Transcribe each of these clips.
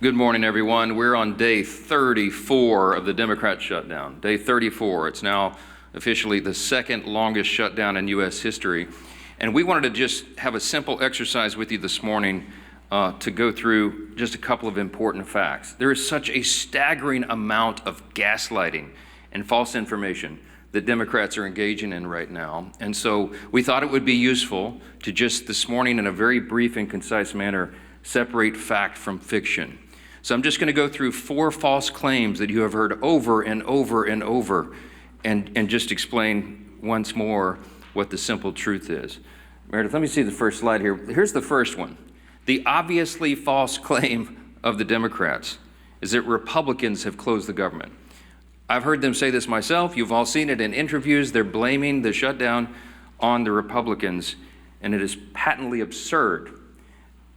Good morning, everyone. We're on day 34 of the Democrat shutdown. Day 34. It's now officially the second longest shutdown in U.S. history. And we wanted to just have a simple exercise with you this morning to go through just a couple of important facts. There is such a staggering amount of gaslighting and false information that Democrats are engaging in right now. And so we thought it would be useful to just this morning, in a very brief and concise manner, separate fact from fiction. So I'm just going to go through 4 false claims that you have heard over and over and over, and just explain once more what the simple truth is. Meredith, let me see the first slide here. Here's the first one. The obviously false claim of the Democrats is that Republicans have closed the government. I've heard them say this myself. You've all seen it in interviews. They're blaming the shutdown on the Republicans, and it is patently absurd.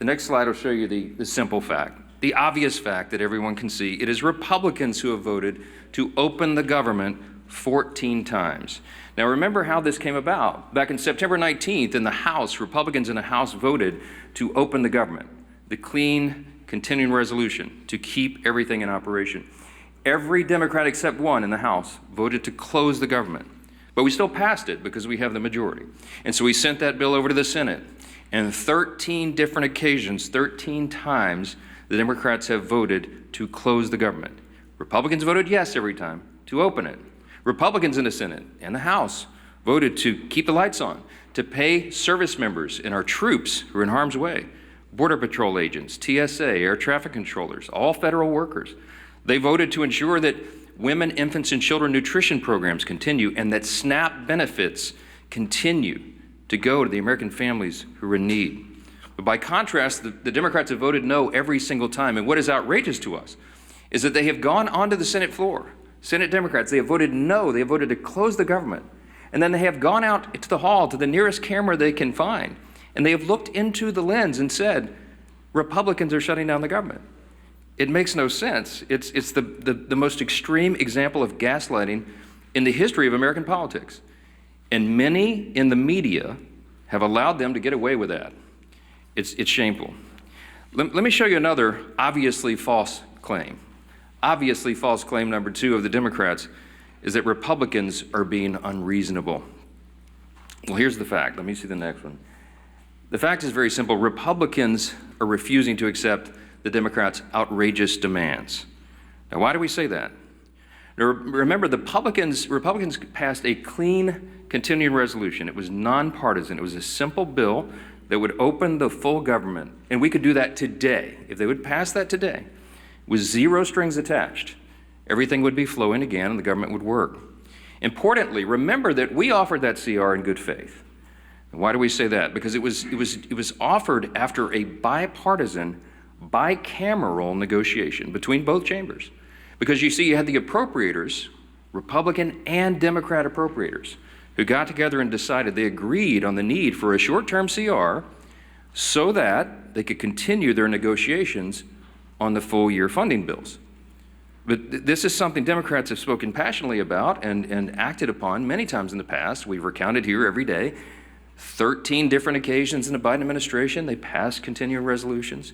The next slide will show you the simple fact. The obvious fact that everyone can see. It is Republicans who have voted to open the government 14 times. Now remember how this came about. Back in September 19th in the House, Republicans in the House voted to open the government, the clean continuing resolution to keep everything in operation. Every Democrat except one in the House voted to close the government. But we still passed it because we have the majority. And so we sent that bill over to the Senate. And 13 different occasions, 13 times, the Democrats have voted to close the government. Republicans voted yes every time to open it. Republicans in the Senate and the House voted to keep the lights on, to pay service members and our troops who are in harm's way, Border Patrol agents, TSA, air traffic controllers, all federal workers. They voted to ensure that women, infants, and children nutrition programs continue and that SNAP benefits continue to go to the American families who are in need. But by contrast, the Democrats have voted no every single time. And what is outrageous to us is that they have gone onto the Senate floor. Senate Democrats, they have voted no. They have voted to close the government. And then they have gone out to the hall, to the nearest camera they can find. And they have looked into the lens and said, Republicans are shutting down the government. It makes no sense. It's the most extreme example of gaslighting in the history of American politics. And many in the media have allowed them to get away with that. It's shameful. Let me show you another obviously false claim. Obviously false claim number 2 of the Democrats is that Republicans are being unreasonable. Well, here's the fact. Let me see the next one. The fact is very simple. Republicans are refusing to accept the Democrats' outrageous demands. Now, why do we say that? Now, remember, the Republicans passed a clean continuing resolution. It was nonpartisan. It was a simple bill that would open the full government. And we could do that today. If they would pass that today, with 0 strings attached, everything would be flowing again and the government would work. Importantly, remember that we offered that CR in good faith. And why do we say that? Because it was offered after a bipartisan, bicameral negotiation between both chambers. Because you see, you had the appropriators, Republican and Democrat appropriators, who got together and decided they agreed on the need for a short-term CR so that they could continue their negotiations on the full-year funding bills. But this is something Democrats have spoken passionately about and acted upon many times in the past. We've recounted here every day. 13 different occasions in the Biden administration, they passed continuing resolutions.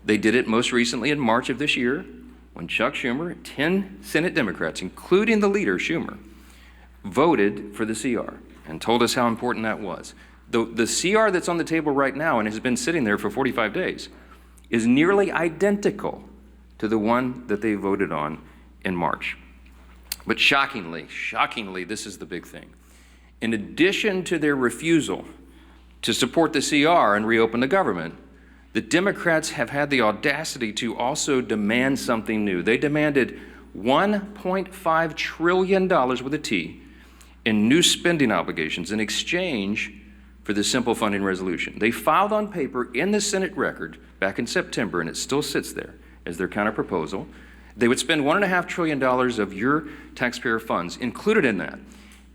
They did it most recently in March of this year when Chuck Schumer, 10 Senate Democrats, including the leader, Schumer, voted for the CR and told us how important that was. The CR that's on the table right now and has been sitting there for 45 days is nearly identical to the one that they voted on in March. But shockingly, this is the big thing. In addition to their refusal to support the CR and reopen the government, the Democrats have had the audacity to also demand something new. They demanded $1.5 trillion with a T in new spending obligations in exchange for the simple funding resolution. They filed on paper in the Senate record back in September, and it still sits there as their counterproposal. They would spend $1.5 trillion of your taxpayer funds. Included in that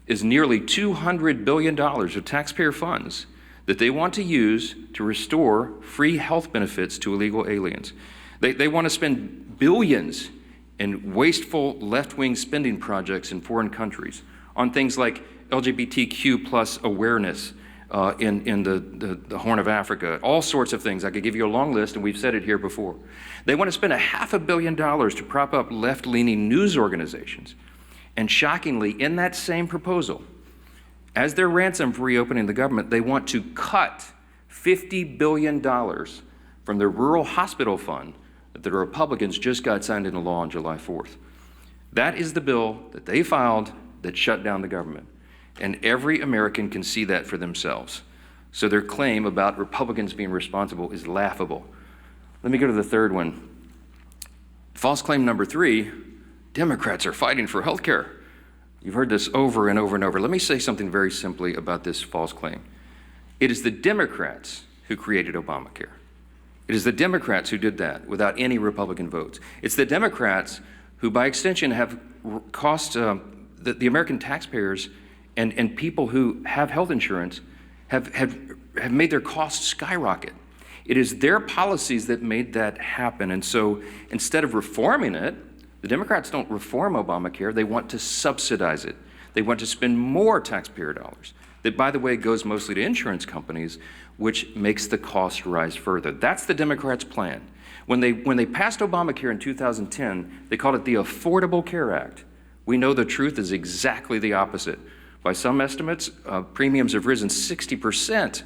is nearly $200 billion of taxpayer funds that they want to use to restore free health benefits to illegal aliens. They want to spend billions in wasteful left-wing spending projects in foreign countries on things like LGBTQ plus awareness, in the Horn of Africa, all sorts of things. I could give you a long list, and we've said it here before. They want to spend $500 million to prop up left-leaning news organizations. And shockingly, in that same proposal, as their ransom for reopening the government, they want to cut $50 billion from the rural hospital fund that the Republicans just got signed into law on July 4th. That is the bill that they filed that shut down the government. And every American can see that for themselves. So their claim about Republicans being responsible is laughable. Let me go to the third one. False claim number 3, Democrats are fighting for health care. You've heard this over and over and over. Let me say something very simply about this false claim. It is the Democrats who created Obamacare. It is the Democrats who did that without any Republican votes. It's the Democrats who, by extension, have cost the American taxpayers and people who have health insurance have made their costs skyrocket. It is their policies that made that happen. And so instead of reforming it, the Democrats don't reform Obamacare, they want to subsidize it. They want to spend more taxpayer dollars. That, by the way, goes mostly to insurance companies, which makes the cost rise further. That's the Democrats' plan. When they passed Obamacare in 2010, they called it the Affordable Care Act. We know the truth is exactly the opposite. By some estimates, premiums have risen 60%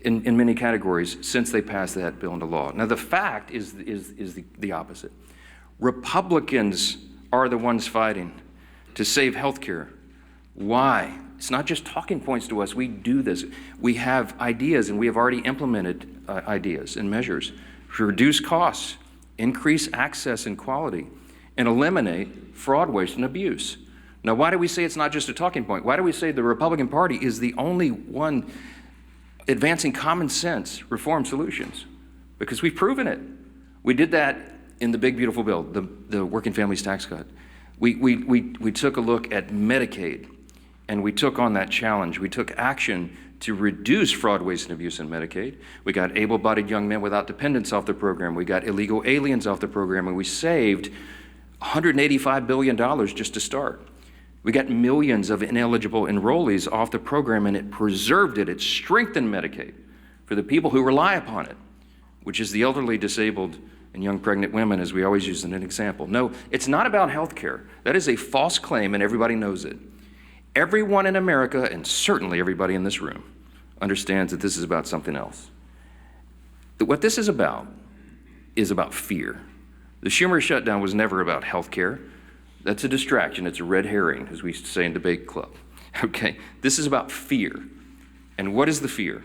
in many categories since they passed that bill into law. Now, the fact is the opposite. Republicans are the ones fighting to save health care. Why? It's not just talking points to us. We do this. We have ideas, and we have already implemented ideas and measures to reduce costs, increase access and quality, and eliminate fraud, waste, and abuse. Now, why do we say it's not just a talking point? Why do we say the Republican Party is the only one advancing common sense reform solutions? Because we've proven it. We did that in the big, beautiful bill, the Working Families Tax Cut. We took a look at Medicaid, and we took on that challenge. We took action to reduce fraud, waste, and abuse in Medicaid. We got able-bodied young men without dependents off the program. We got illegal aliens off the program, and we saved $185 billion just to start. We got millions of ineligible enrollees off the program, and it preserved it. It strengthened Medicaid for the people who rely upon it, which is the elderly, disabled, and young pregnant women, as we always use as an example. No, it's not about health care. That is a false claim, and everybody knows it. Everyone in America, and certainly everybody in this room, understands that this is about something else. That what this is about fear. The Schumer shutdown was never about health care. That's a distraction. It's a red herring, as we used to say in debate club. Okay, this is about fear. And what is the fear?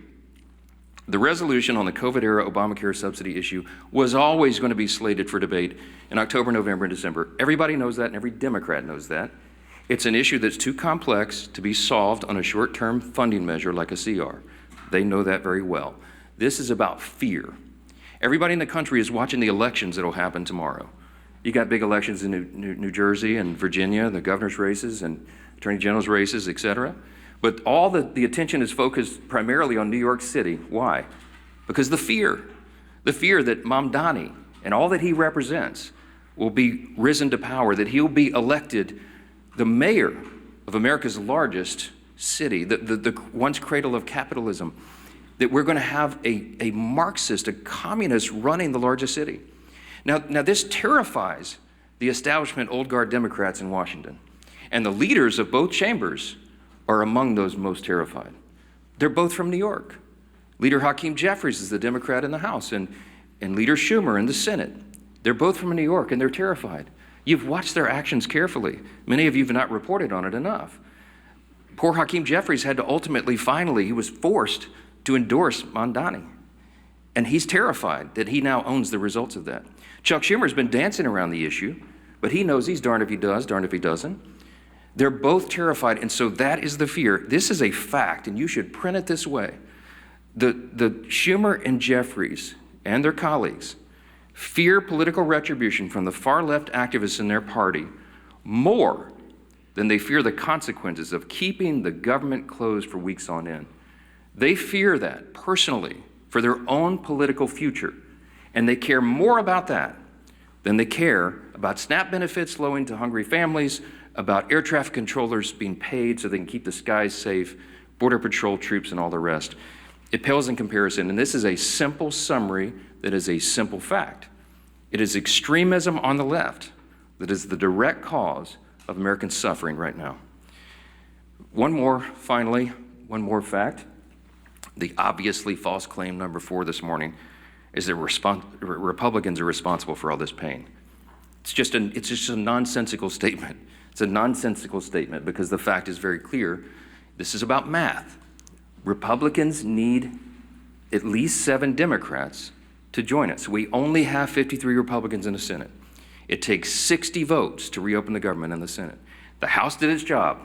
The resolution on the COVID-era Obamacare subsidy issue was always going to be slated for debate in October, November, and December. Everybody knows that, and every Democrat knows that. It's an issue that's too complex to be solved on a short-term funding measure like a CR. They know that very well. This is about fear. Everybody in the country is watching the elections that will happen tomorrow. You got big elections in New Jersey and Virginia, the governor's races and attorney general's races, et cetera. But all the attention is focused primarily on New York City. Why? Because the fear that Mamdani and all that he represents will be risen to power, that he'll be elected the mayor of America's largest city, the once cradle of capitalism, that we're going to have a Marxist, a communist running the largest city. Now this terrifies the establishment old guard Democrats in Washington. And the leaders of both chambers are among those most terrified. They're both from New York. Leader Hakeem Jeffries is the Democrat in the House, and Leader Schumer in the Senate. They're both from New York, and they're terrified. You've watched their actions carefully. Many of you have not reported on it enough. Poor Hakeem Jeffries had to finally, he was forced to endorse Mamdani. And he's terrified that he now owns the results of that. Chuck Schumer's been dancing around the issue, but he knows he's darned if he does, darned if he doesn't. They're both terrified, and so that is the fear. This is a fact, and you should print it this way. The Schumer and Jeffries and their colleagues fear political retribution from the far-left activists in their party more than they fear the consequences of keeping the government closed for weeks on end. They fear that personally for their own political future, and they care more about that than they care about SNAP benefits flowing to hungry families, about air traffic controllers being paid so they can keep the skies safe, Border Patrol troops and all the rest. It pales in comparison, and this is a simple summary that is a simple fact. It is extremism on the left that is the direct cause of American suffering right now. One more fact. The obviously false claim number 4 this morning is that Republicans are responsible for all this pain. It's just a nonsensical statement. It's a nonsensical statement because the fact is very clear. This is about math. Republicans need at least 7 Democrats to join us. We only have 53 Republicans in the Senate. It takes 60 votes to reopen the government in the Senate. The House did its job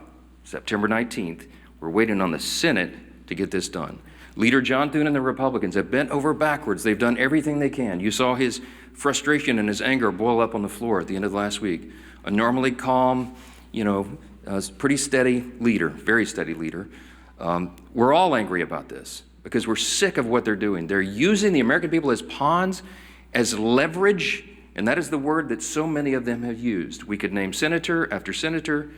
September 19th. We're waiting on the Senate to get this done. Leader John Thune and the Republicans have bent over backwards. They've done everything they can. You saw his frustration and his anger boil up on the floor at the end of last week. A normally calm, pretty steady leader, very steady leader. We're all angry about this because we're sick of what they're doing. They're using the American people as pawns, as leverage, and that is the word that so many of them have used. We could name senator after senator,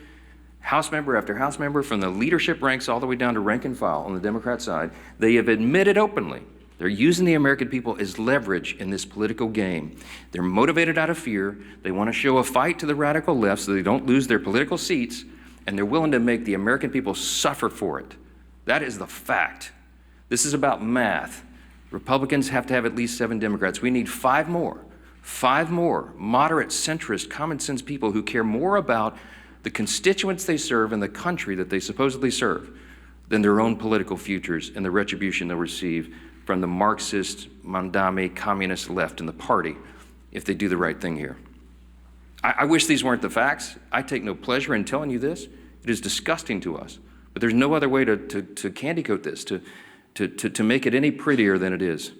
House member after House member, from the leadership ranks all the way down to rank and file on the Democrat side. They have admitted openly they're using the American people as leverage in this political game. They're motivated out of fear. They want to show a fight to the radical left so they don't lose their political seats, and they're willing to make the American people suffer for it. That is the fact. This is about math. Republicans have to have at least 7 Democrats. We need 5 more. 5 more moderate, centrist, common sense people who care more about the constituents they serve and the country that they supposedly serve than their own political futures and the retribution they'll receive from the Marxist, Mandami, communist left in the party if they do the right thing here. I wish these weren't the facts. I take no pleasure in telling you this. It is disgusting to us. But there's no other way to candy coat this, to make it any prettier than it is.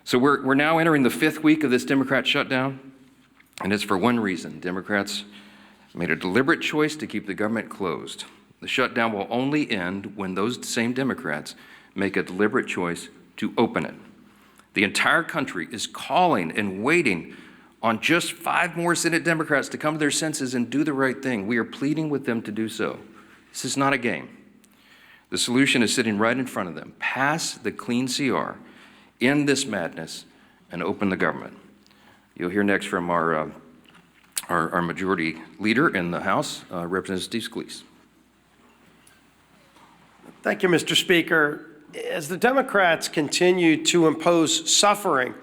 So we're now entering the 5th week of this Democrat shutdown, and it's for one reason. Democrats made a deliberate choice to keep the government closed. The shutdown will only end when those same Democrats make a deliberate choice to open it. The entire country is calling and waiting on just 5 more Senate Democrats to come to their senses and do the right thing. We are pleading with them to do so. This is not a game. The solution is sitting right in front of them. Pass the clean CR, end this madness, and open the government. You'll hear next from our majority leader in the House, Representative Steve Scalise. Thank you, Mr. Speaker. As the Democrats continue to impose suffering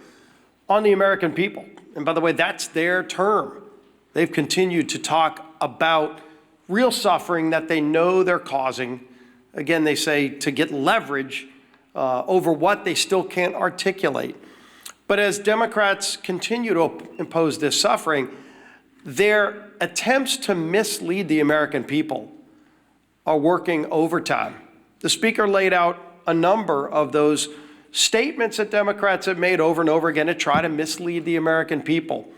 on the American people, and by the way, that's their term, they've continued to talk about real suffering that they know they're causing. Again, they say to get leverage over what they still can't articulate. But as Democrats continue to impose this suffering, their attempts to mislead the American people are working overtime. The Speaker laid out a number of those statements that Democrats have made over and over again to try to mislead the American people.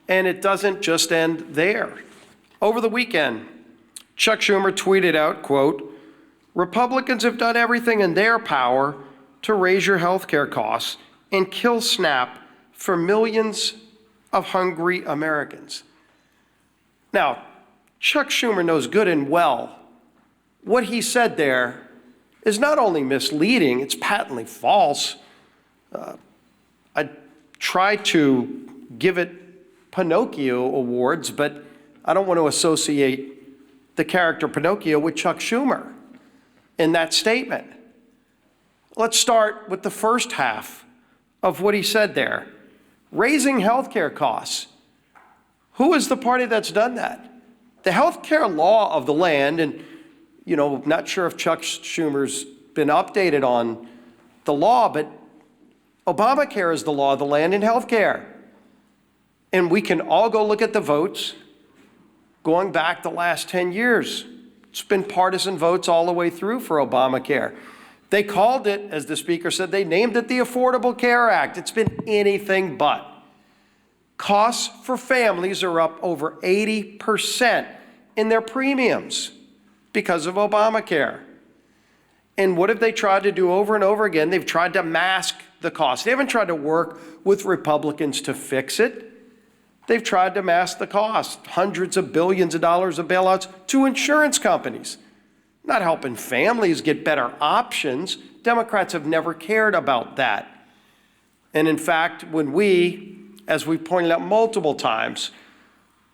And it doesn't just end there. Over the weekend, Chuck Schumer tweeted out, quote, "Republicans have done everything in their power to raise your health care costs and kill SNAP for millions of hungry Americans." Now, Chuck Schumer knows good and well what he said there is not only misleading, it's patently false. I tried to give it Pinocchio awards, but I don't want to associate the character Pinocchio with Chuck Schumer in that statement. Let's start with the first half of what he said there. Raising healthcare costs. Who is the party that's done that? The healthcare law of the land, and not sure if Chuck Schumer's been updated on the law, but Obamacare is the law of the land in healthcare. And we can all go look at the votes going back the last 10 years. It's been partisan votes all the way through for Obamacare. They called it, as the Speaker said, they named it the Affordable Care Act. It's been anything but. Costs for families are up over 80% in their premiums because of Obamacare. And what have they tried to do over and over again? They've tried to mask the cost. They haven't tried to work with Republicans to fix it. They've tried to mask the cost, hundreds of billions of dollars of bailouts to insurance companies not helping families get better options. Democrats have never cared about that. And in fact, when we, as we pointed out multiple times,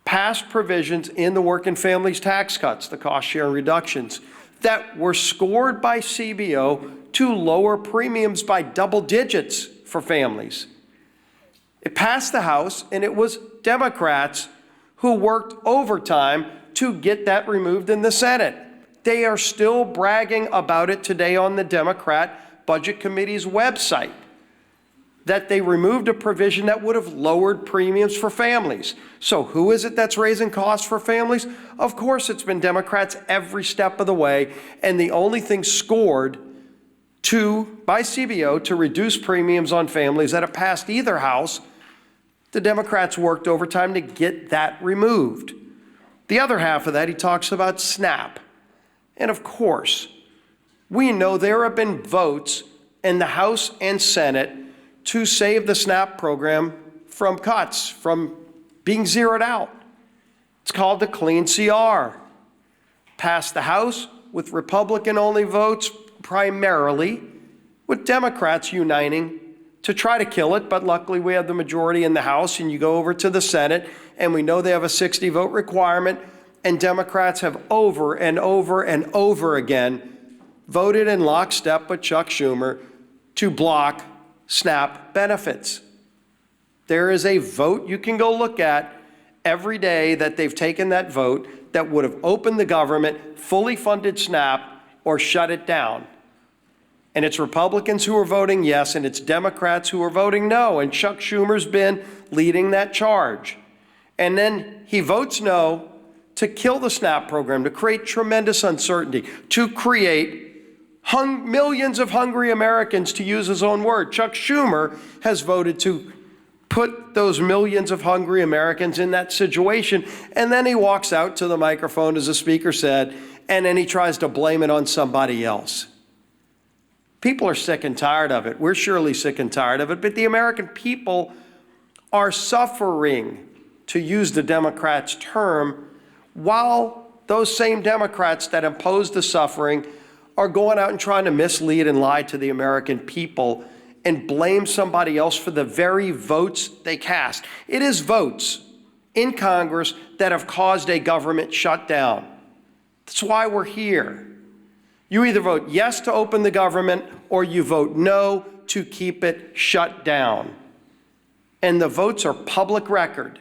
passed provisions in the Working Families Tax Cuts, the cost share reductions, that were scored by CBO to lower premiums by double digits for families. It passed the House, and it was Democrats who worked overtime to get that removed in the Senate. They are still bragging about it today on the Democrat Budget Committee's website, that they removed a provision that would have lowered premiums for families. So who is it that's raising costs for families? Of course, it's been Democrats every step of the way, and the only thing scored by CBO to reduce premiums on families that have passed either house, the Democrats worked overtime to get that removed. The other half of that, he talks about SNAP. And of course, we know there have been votes in the House and Senate to save the SNAP program from cuts, from being zeroed out. It's called the Clean CR. Passed the House with Republican-only votes primarily, with Democrats uniting to try to kill it, but luckily we have the majority in the House, and you go over to the Senate, and we know they have a 60-vote requirement, and Democrats have over and over and over again voted in lockstep with Chuck Schumer to block SNAP benefits. There is a vote you can go look at every day that they've taken that vote that would have opened the government, fully funded SNAP, or shut it down. And it's Republicans who are voting yes, and it's Democrats who are voting no. And Chuck Schumer's been leading that charge. And then he votes no to kill the SNAP program, to create tremendous uncertainty, to create millions of hungry Americans, to use his own word. Chuck Schumer has voted to put those millions of hungry Americans in that situation, and then he walks out to the microphone, as the speaker said, and then he tries to blame it on somebody else. People are sick and tired of it. We're surely sick and tired of it, but the American people are suffering, to use the Democrats' term, while those same Democrats that impose the suffering are going out and trying to mislead and lie to the American people and blame somebody else for the very votes they cast. It is votes in Congress that have caused a government shutdown. That's why we're here. You either vote yes to open the government or you vote no to keep it shut down. And the votes are public record.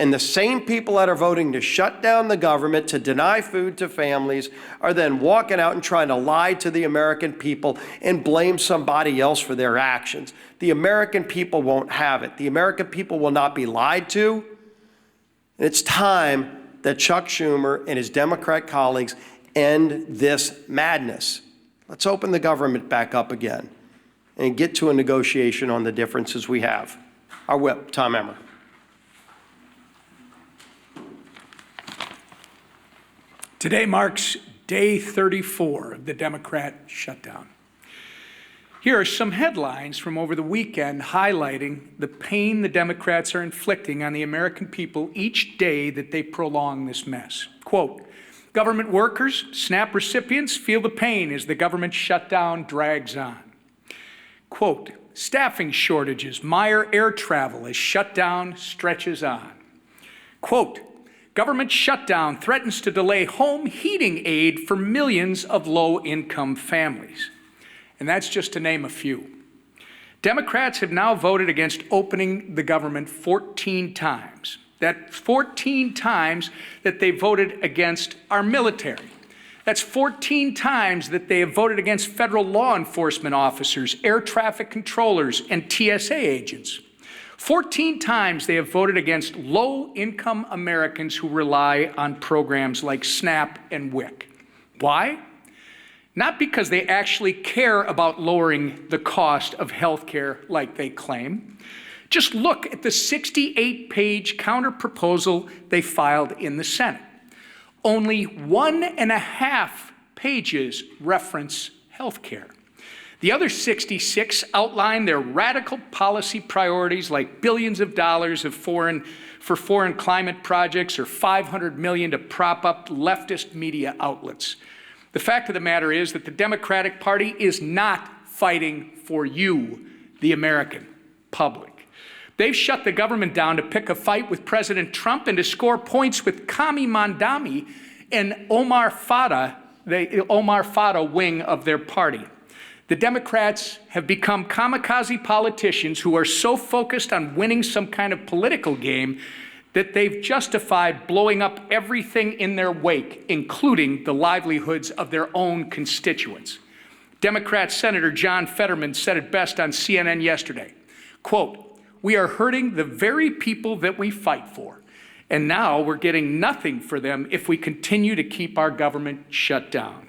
And the same people that are voting to shut down the government, to deny food to families, are then walking out and trying to lie to the American people and blame somebody else for their actions. The American people won't have it. The American people will not be lied to. And it's time that Chuck Schumer and his Democrat colleagues end this madness. Let's open the government back up again and get to a negotiation on the differences we have. Our whip, Tom Emmer. Today marks day 34 of the Democrat shutdown. Here are some headlines from over the weekend highlighting the pain the Democrats are inflicting on the American people each day that they prolong this mess. Quote, government workers, SNAP recipients feel the pain as the government shutdown drags on. Quote, staffing shortages mire air travel as shutdown stretches on. Quote, government shutdown threatens to delay home heating aid for millions of low-income families. And that's just to name a few. Democrats have now voted against opening the government 14 times. That's 14 times that they voted against our military. That's 14 times that they have voted against federal law enforcement officers, air traffic controllers, and TSA agents. 14 times they have voted against low-income Americans who rely on programs like SNAP and WIC. Why? Not because they actually care about lowering the cost of health care like they claim. Just look at the 68-page counterproposal they filed in the Senate. Only 1.5 pages reference health care. The other 66 outline their radical policy priorities like billions of dollars for foreign climate projects or $500 million to prop up leftist media outlets. The fact of the matter is that the Democratic Party is not fighting for you, the American public. They've shut the government down to pick a fight with President Trump and to score points with Kami Mandami and Omar Fada, the Omar Fada wing of their party. The Democrats have become kamikaze politicians who are so focused on winning some kind of political game that they've justified blowing up everything in their wake, including the livelihoods of their own constituents. Democrat Senator John Fetterman said it best on CNN yesterday, quote, "We are hurting the very people that we fight for, and now we're getting nothing for them if we continue to keep our government shut down."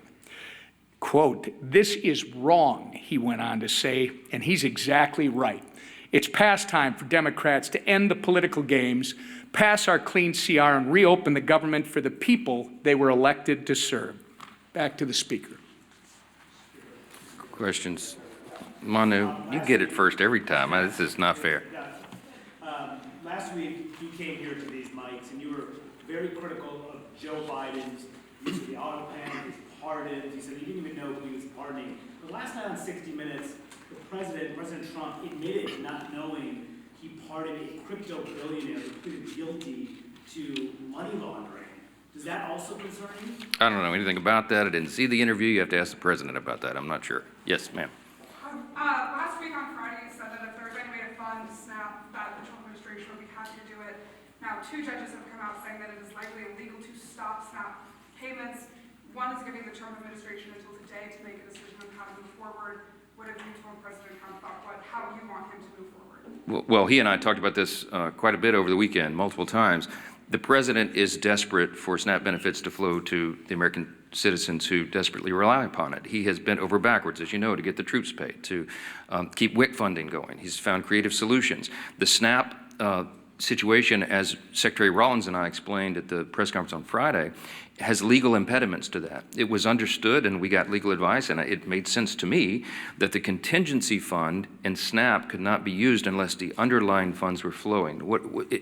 Quote, "This is wrong," he went on to say, and he's exactly right. It's past time for Democrats to end the political games, pass our clean CR, and reopen the government for the people they were elected to serve. Back to the Speaker. Questions? Manu, you get it first every time. This is not fair. Last week, you came here to these mics, and you were very critical of Joe Biden's use of the auto pen, his pardons. You said he didn't even know who he was pardoning. But last night on 60 Minutes, President Trump, admitted not knowing he pardoned a crypto billionaire who pleaded guilty to money laundering. Does that also concern you? I don't know anything about that. I didn't see the interview. You have to ask the president about that. I'm not sure. Yes, ma'am. Last week on Friday, you said that if there was any way to fund SNAP, that the Trump administration would be happy to do it. Now, 2 judges have come out saying that it is likely illegal to stop SNAP payments. One is giving the Trump administration until today to make a decision on how to move forward. What have you told President Trump about how you want him to move forward? Well, he and I talked about this quite a bit over the weekend, multiple times. The president is desperate for SNAP benefits to flow to the American citizens who desperately rely upon it. He has bent over backwards, as you know, to get the troops paid, to keep WIC funding going. He's found creative solutions. The SNAP situation, as Secretary Rollins and I explained at the press conference on Friday, has legal impediments to that. It was understood, and we got legal advice, and it made sense to me that the contingency fund and SNAP could not be used unless the underlying funds were flowing.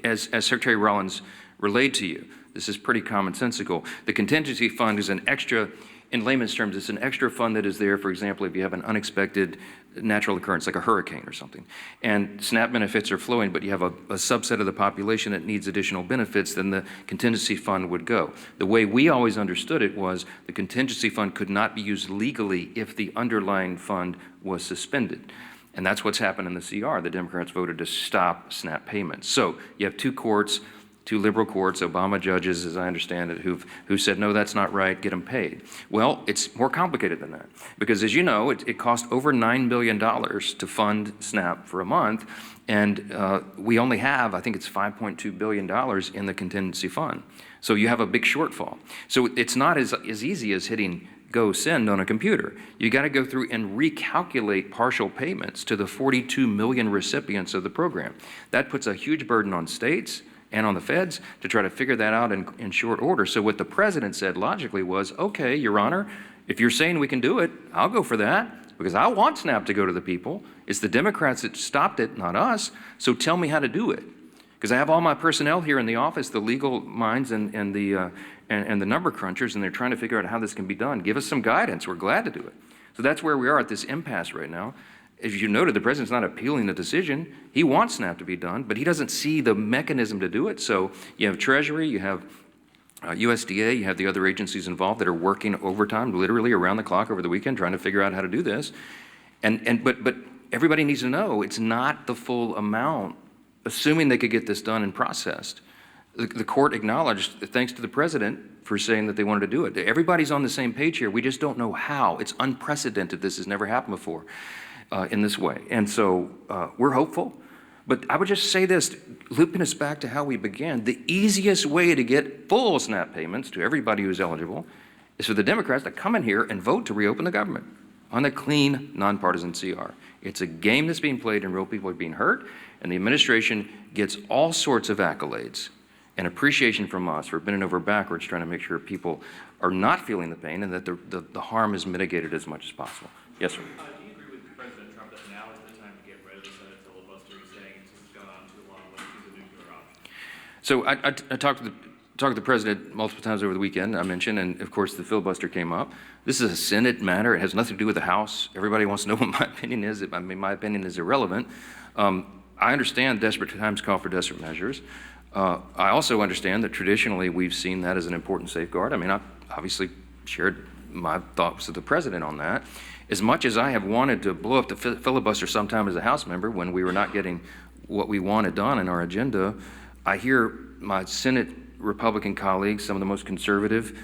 As Secretary Rollins relayed to you, this is pretty commonsensical. The contingency fund is an extra, in layman's terms, it's an extra fund that is there, for example, if you have an unexpected natural occurrence, like a hurricane or something, and SNAP benefits are flowing, but you have a subset of the population that needs additional benefits, then the contingency fund would go. The way we always understood it was the contingency fund could not be used legally if the underlying fund was suspended. And that's what's happened in the CR. The Democrats voted to stop SNAP payments. So you have 2 courts, 2 liberal courts, Obama judges, as I understand it, who said, no, that's not right, get them paid. Well, it's more complicated than that, because as you know, it cost over $9 billion to fund SNAP for a month, and we only have, I think it's $5.2 billion in the contingency fund. So you have a big shortfall. So it's not as easy as hitting go send on a computer. You got to go through and recalculate partial payments to the 42 million recipients of the program. That puts a huge burden on states and on the feds to try to figure that out in short order. So what the president said logically was, okay, Your Honor, if you're saying we can do it, I'll go for that, because I want SNAP to go to the people. It's the Democrats that stopped it, not us, so tell me how to do it. Because I have all my personnel here in the office, the legal minds and the number crunchers, and they're trying to figure out how this can be done. Give us some guidance. We're glad to do it. So that's where we are at this impasse right now. As you noted, the president's not appealing the decision. He wants SNAP to be done, but he doesn't see the mechanism to do it. So you have Treasury, you have USDA, you have the other agencies involved that are working overtime, literally around the clock over the weekend, trying to figure out how to do this. But everybody needs to know it's not the full amount, assuming they could get this done and processed. The court acknowledged, thanks to the president, for saying that they wanted to do it. Everybody's on the same page here. We just don't know how. It's unprecedented. This has never happened before. In this way. And so we're hopeful. But I would just say this, looping us back to how we began, the easiest way to get full SNAP payments to everybody who's eligible is for the Democrats to come in here and vote to reopen the government on a clean, nonpartisan CR. It's a game that's being played and real people are being hurt, and the administration gets all sorts of accolades and appreciation from us for bending over backwards trying to make sure people are not feeling the pain and that the harm is mitigated as much as possible. Yes, sir. So I talked to talked to the president multiple times over the weekend, I mentioned, and of course the filibuster came up. This is a Senate matter. It has nothing to do with the House. Everybody wants to know what my opinion is. I mean, my opinion is irrelevant. I understand desperate times call for desperate measures. I also understand that traditionally we've seen that as an important safeguard. I mean, I obviously shared my thoughts with the president on that. As much as I have wanted to blow up the filibuster sometime as a House member when we were not getting what we wanted done in our agenda, I hear my Senate Republican colleagues, some of the most conservative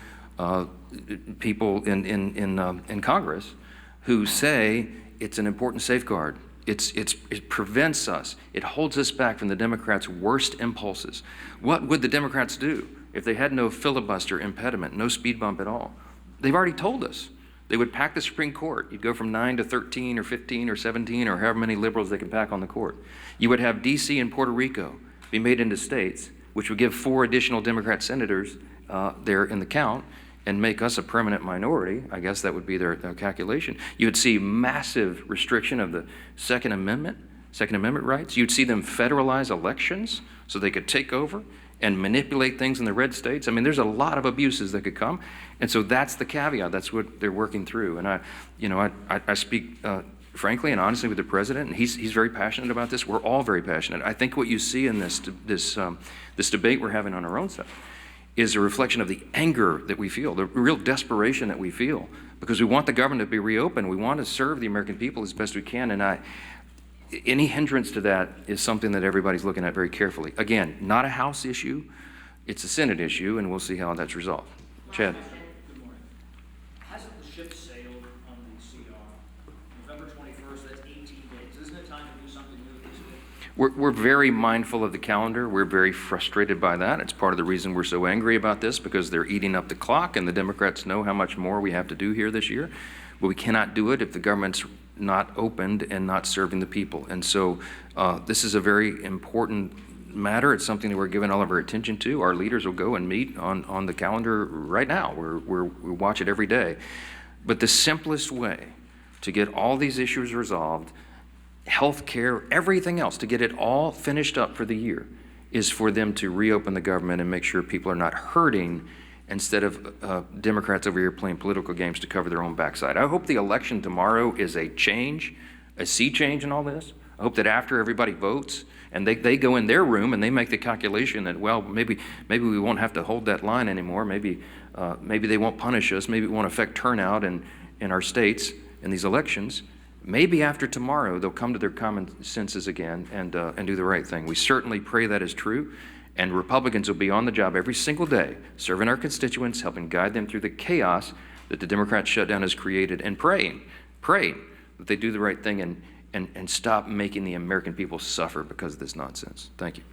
people in Congress, who say it's an important safeguard. It prevents us. It holds us back from the Democrats' worst impulses. What would the Democrats do if they had no filibuster impediment, no speed bump at all? They've already told us. They would pack the Supreme Court. You'd go from 9 to 13 or 15 or 17 or however many liberals they can pack on the court. You would have D.C. and Puerto Rico be made into states, which would give 4 additional Democrat senators there in the count and make us a permanent minority. I guess that would be their calculation. You would see massive restriction of the Second Amendment rights. You'd see them federalize elections so they could take over and manipulate things in the red states. I mean, there's a lot of abuses that could come. And so that's the caveat. That's what they're working through. And I speak frankly and honestly with the president, and he's very passionate about this. We're all very passionate. I think what you see in this debate we're having on our own side is a reflection of the anger that we feel, the real desperation that we feel, because we want the government to be reopened. We want to serve the American people as best we can. And any hindrance to that is something that everybody's looking at very carefully. Again, not a House issue, it's a Senate issue, and we'll see how that's resolved. Chad. Good morning. Hasn't the ship sailed on the CR? November 21st, that's 18 days. Isn't it time to do something new this week? We're very mindful of the calendar. We're very frustrated by that. It's part of the reason we're so angry about this, because they're eating up the clock, and the Democrats know how much more we have to do here this year. But we cannot do it if the government's not opened and not serving the people. And so this is a very important matter. It's something that we're giving all of our attention to. Our leaders will go and meet on the calendar right now. We watch it every day. But the simplest way to get all these issues resolved, health care, everything else, to get it all finished up for the year, is for them to reopen the government and make sure people are not hurting instead of Democrats over here playing political games to cover their own backside. I hope the election tomorrow is a change, a sea change in all this. I hope that after everybody votes and they go in their room and they make the calculation that, well, maybe we won't have to hold that line anymore. Maybe they won't punish us. Maybe it won't affect turnout in our states in these elections. Maybe after tomorrow they'll come to their common senses again and do the right thing. We certainly pray that is true. And Republicans will be on the job every single day, serving our constituents, helping guide them through the chaos that the Democrat shutdown has created, and praying that they do the right thing and stop making the American people suffer because of this nonsense. Thank you.